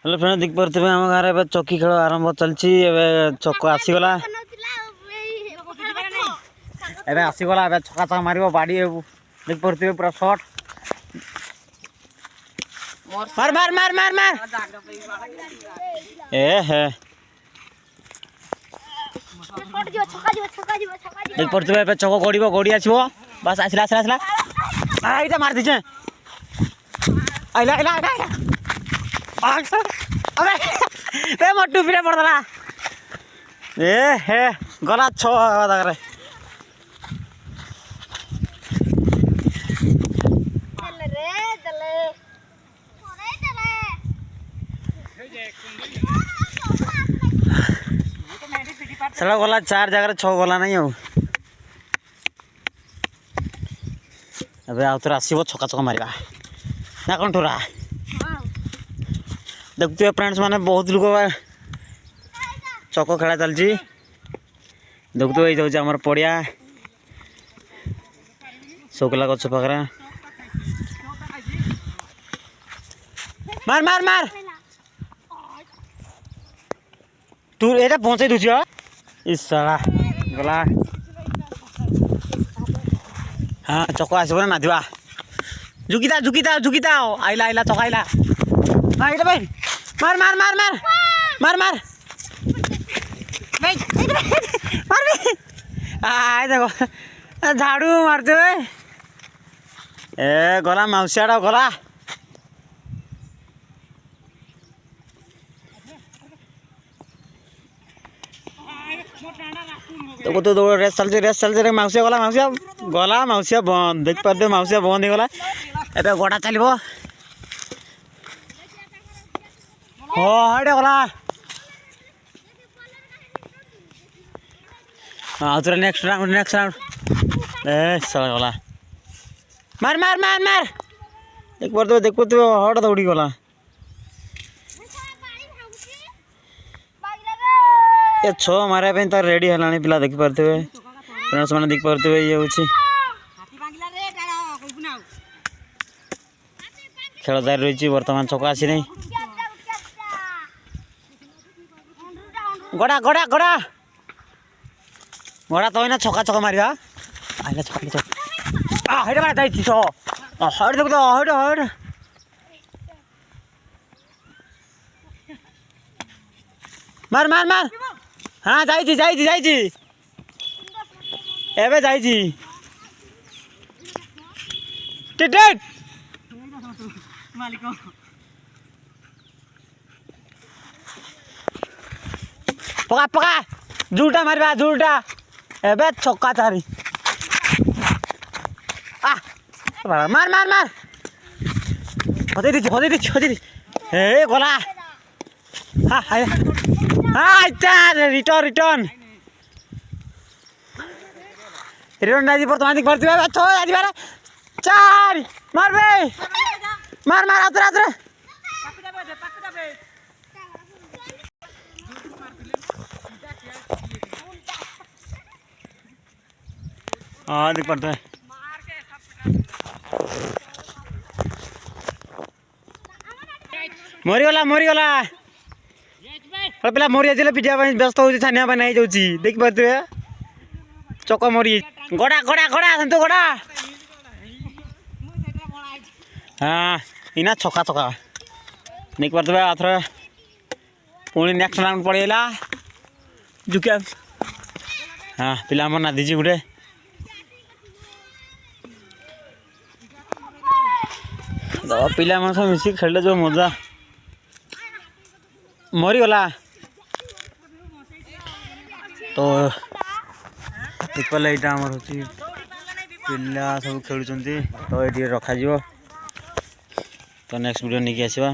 Hello friend देख पारे आम गाँव में चौकी खेल आरंभ चलती चक आसीगला एवं आसीगला छका छका मार बाड़ी देख पारे पूरा शॉट मार मार मार मार मार ए हे देख पारे चक गड़ गड़ी आसो बस आसला आसला आसला यहाँ मार दीचे आइला आइला आइला अबे मोटू फिर पड़ला ए हे गला छो दागरे साला गला 4 जगह 6 गला नहीं हो अबे आउथरे आसीबो छका छका मारिबा ना कोन ठोरा देखते फ्रेंड्स माने बहुत लोग चक खेला चलती देखते ये जाऊँ आम पड़िया शोकला गच पाखे मार मार मार तू ये पहुँचे दूसरी इस साला गला हाँ चक आसब ना दिवा झुकीता झुकीता झुकीता आइला आइला चक आइला आइला भाई मार मार मार मार मार मार मार आए देखो झाड़ू मारते ए गला मौसियाड़ा गला तो तो दौड़ रेस चलते रे मौसिया गला मौसिया बंद देख पारे मौसिया बंद हो गला ए गड़ा चलो हाँ गला हाँ नेक्स्ट राउंड ए साला गला मार मार मार मार देख पारे हट दौड़ी गला ये छो मारे तो रेडी है पिला देख पारे फ्रेंड्स मैंने देख पारे ये हूँ खेल जारी रही बर्तमान चक आसी नहीं गड़ा गड़ा गड़ा गड़ा तो ना छका छका मारिया आइला छका छका हेड मार जाई छो हेड देख तो हेड हेड मार मार मार हाँ जाई एबे जाई टिटेट मालिक पका पका झूठा मारबा झूठा एबे छक्का चारी आ मार मार मार होदे दी ए गला हां हां रिटर्न नाजी पर तुम्हारी भर्ती है छो आज बार 4 मार बे मार मार आतरे हाँ देख पड़ता है मरीगला पिला मरी जाए पिटिया व्यस्त हो छानिया नहीं जाऊँगी देख पारे चक मरी गड़ा गड़ा गड़ा तो गड़ा हाँ इना छका छका देख पारे आथर पुणी नेक्स्ट राउंड पड़ेगा झुकिया हाँ पिला ना दीजिए गोटे पिला मन सब मिसिक खेल जो मजा मरीगला तो देख पारे यहाँ आम हूँ पिला सब खेलुंट तो ये रखा तो नेक्स्ट वीडियो नहीं आसवा।